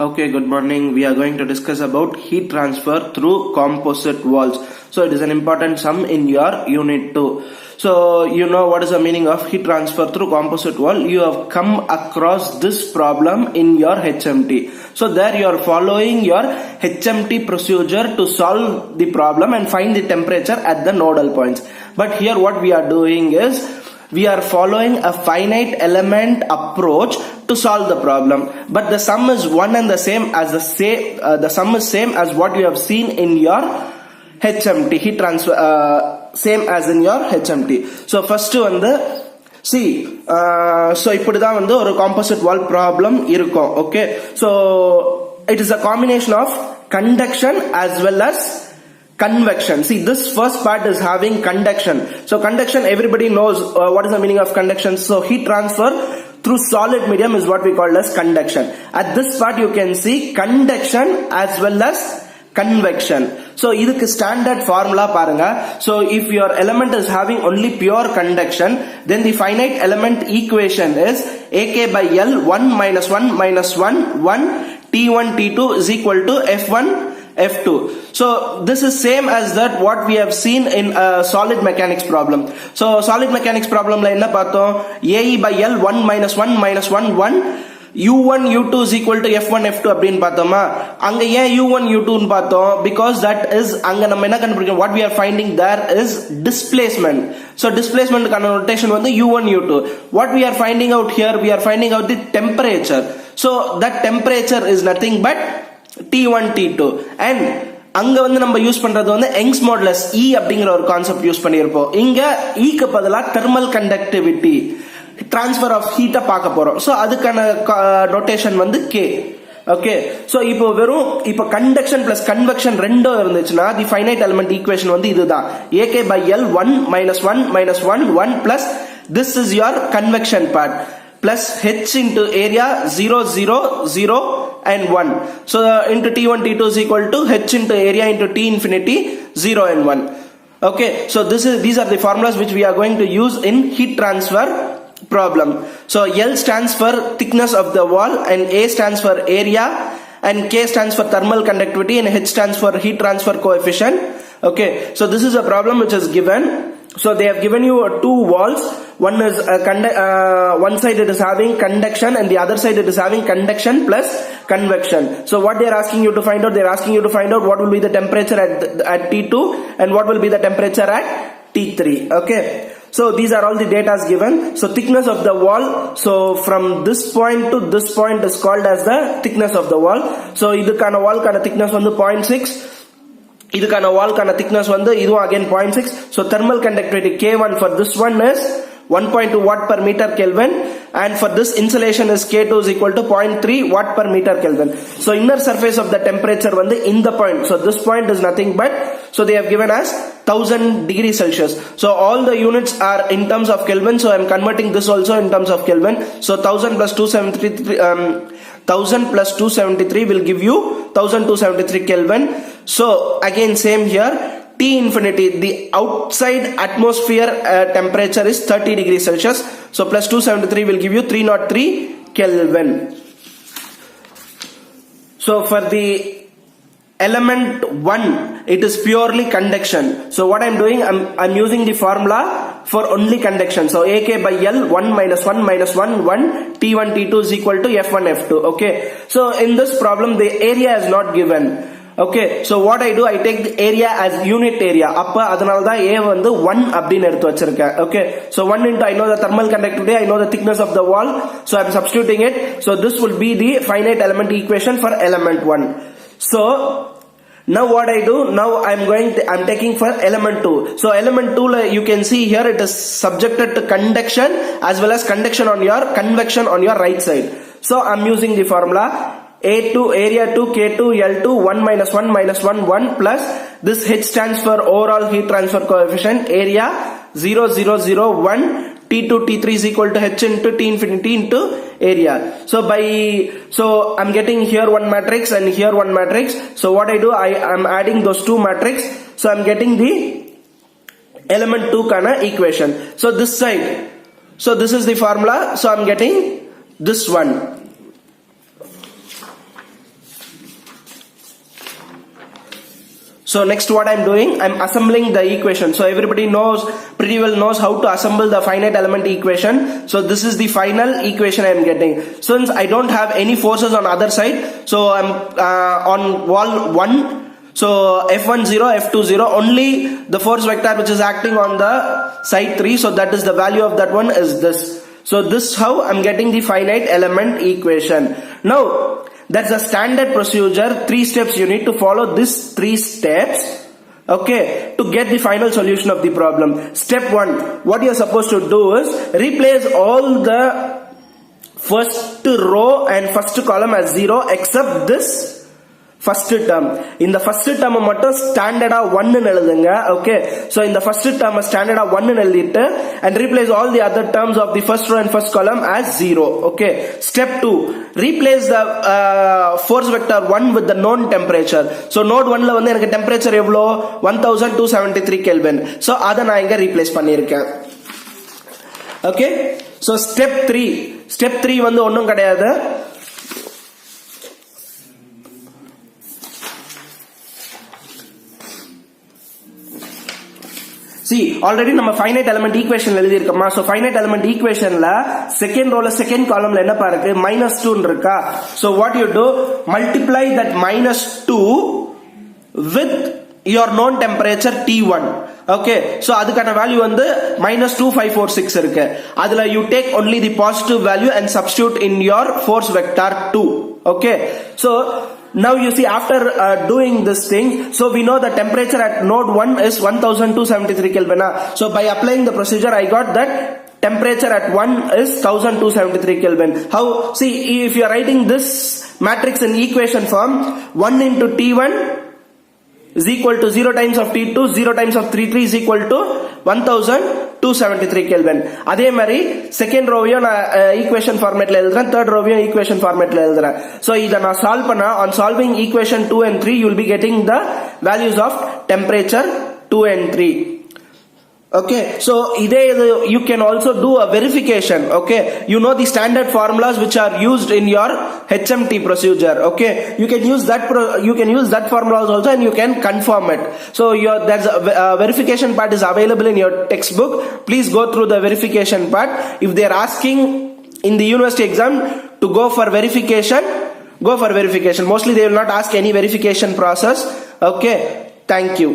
Okay, good morning. We are going to discuss about heat transfer through composite walls. So it is an important sum in your unit 2. So you know what is the meaning of heat transfer through composite wall. You have come across this problem in your HMT. So there you are following your HMT procedure to solve the problem and find the temperature at the nodal points. But here what we are doing is we are following a finite element approach to solve the problem, but the sum is one and the same as the sum is same as what you have seen in your HMT heat transfer, same as in your HMT. So first வந்து see, so இப்படிதான் வந்து ஒரு composite wall problem இருக்கும். Okay, so it is a combination of conduction as well as convection. See, this first part is having conduction. So conduction, everybody knows what is the meaning of conduction. So heat transfer through solid medium is what we call as conduction. At this part you can see conduction as well as convection. So இதுக்கு standard formula பாருங்க. So if your element is having only pure conduction, then the finite element equation is AK by L 1 minus 1 minus 1 1 T1 T2 is equal to F1 F2. So this is same as that what we have seen in a solid mechanics problem. So solid mechanics problem la enna paathom, AE by L 1 minus 1 minus 1 1 U1 U2 is equal to F1 F2 அப்படினு பார்த்தோமா. அங்க ஏன் U1 U2 னு பார்த்தோம், because that is அங்க நம்ம என்ன கண்டுபிடிக்கணும், what we are finding there is displacement. So displacement கான notation வந்து U1 U2. What we are finding out here, we are finding out the temperature. So that temperature is nothing but T1 T2 and அங்க வந்து நம்ம use பண்றது வந்து Young's modulus E அப்படிங்கிற ஒரு concept use பண்ணியிருப்போம். இங்க E க்கு பதிலா தெர்மல் கண்டக்டிவிட்டி ட்ரான்ஸ்ஃபர் ஆஃப் ஹீட்டை பார்க்க போறோம். ஸோ அதுக்கான நோட்டேஷன் வந்து K. ஓகே, ஸோ இப்போ வெறும் இப்போ கண்டக்ஷன் பிளஸ் கன்வெக்ஷன் ரெண்டும் இருந்துச்சுன்னா தி ஃபைனைட் எலிமெண்ட் ஈக்குவேஷன் வந்து இதுதான், AK by L 1 minus 1 minus 1 1 plus this is your convection part plus H into area 0 0 0 and 1. So into T1 T2 is equal to H into area into T infinity 0 and 1. Okay, so these are the formulas which we are going to use in heat transfer problem. So L stands for thickness of the wall and A stands for area and K stands for thermal conductivity and H stands for heat transfer coefficient. Okay, so this is a problem which is given. So they have given you two walls. One is one side it is having conduction and the other side it is having conduction plus convection. So what they are asking you to find out, they are asking you to find out what will be the temperature at T2 and what will be the temperature at T3. Okay, so these are all the data given. So thickness of the wall, so from this point to this point is called as the thickness of the wall. So idukana wall kana thickness vandu 0.6, இதுக்கான வால்கான thickness வந்து இதுவும் again 0.6. So thermal conductivity K1 for this one is 1.2 watt per meter Kelvin and for this insulation is K2 is equal to 0.3 watt per meter Kelvin. So inner surface of the temperature வந்து இந்த point. So this point is nothing but, so they have given us 1000 degrees Celsius. So all the units are in terms of Kelvin. So I am converting this also in terms of Kelvin. So 1000 plus 273 1000 plus 273 will give you 1273 Kelvin. So again same here, T infinity, the outside atmosphere temperature is 30 degrees Celsius. So plus 273 will give you 303 Kelvin. So for the element 1 it is purely conduction. So what I'm doing, I'm using the formula for only conduction. So AK by L 1 minus 1 minus 1 1 T1 T2 is equal to F1 F2. Okay, so in this problem the area is not given. Okay, so what I do, I take the area as unit area. அப்ப அதனால தான் A வந்து 1 அப்படினு எடுத்து வச்சிருக்கேன். Okay, so 1 into I know the thermal conductivity, I know the thickness of the wall, so I'm substituting it. So this will be the finite element equation for element 1. So now what I do, now I'm taking for element 2. So element 2 you can see here it is subjected to conduction as well as convection on your right side. So I'm using the formula A2 area 2 K2 L2 1 minus 1 minus 1 1 plus this H stands for overall heat transfer coefficient, area 0 0 0 1 T2 T3 is equal to H into T infinity into area. So I'm getting here one matrix and here one matrix. So what I do, I'm adding those two matrix. So I'm getting the element 2 kana equation. So this side, so this is the formula. So I'm getting this one. So next what I'm doing, I'm assembling the equation. So everybody pretty well knows how to assemble the finite element equation. So this is the final equation I'm getting. Since I don't have any forces on other side, so I'm on wall 1. So F10, F20, only the force vector which is acting on the side 3. So that is the value of that one is this. So this is how I'm getting the finite element equation. Now, that's a standard procedure, 3 steps you need to follow these 3 steps, okay, to get the final solution of the problem. Step 1, what you're supposed to do is replace all the first row and first column as 0 except this first term. In the first term மட்டும் ஸ்டாண்டர்டா 1 ன்னு எழுதுங்க. Okay, so in the first term ஸ்டாண்டர்டா 1 ன்னு எழுதிட்டு and replace all the other terms of the first row and first column as 0. Okay, step 2, replace the force vector 1 with the known temperature. So node 1 ல வந்து எனக்கு temperature எவ்வளோ 1273 Kelvin. So அத நான் இங்க replace பண்ணிருக்கேன். Okay, so step 3 வந்து ஒண்ணும் கிடையாது. See, already நம்ம finite element equation எழுதி இருக்கோமா. So finite element equationல second rowல second columnல என்ன பாருக்கு -2 இருக்கா. So what you do, multiply that -2 with your known temperature T1. Okay, so அதுக்கான வேல்யூ வந்து -2546 இருக்கு. அதுல you take only the positive value and substitute in your force vector 2. Okay, so now you see after doing this thing, so we know the temperature at node 1 is 1273 Kelvin. So by applying the procedure I got that temperature at 1 is 1273 Kelvin. How? See, if you are writing this matrix in equation form, 1 into T1 is equal to 0 times of T2, 0 times of 3 is equal to 1273 Kelvin. அதே மாதிரி second ரோவையும் நான் equation ஃபார்மேட்ல எழுதுறேன், third ரோவையும் equation ஃபார்மேட்ல எழுதுறேன். So இத நான் solve பண்ணா on solving equation 2 and 3 you will be getting the values of temperature 2 and 3. Okay, so you can also do a verification. Okay, you know the standard formulas which are used in your HMT procedure. Okay, you can use that formulas also and you can confirm it. So there's a verification part is available in your textbook. Please go through the verification part. If they are asking in the university exam to go for verification, go for verification. Mostly they will not ask any verification process. Okay, thank you.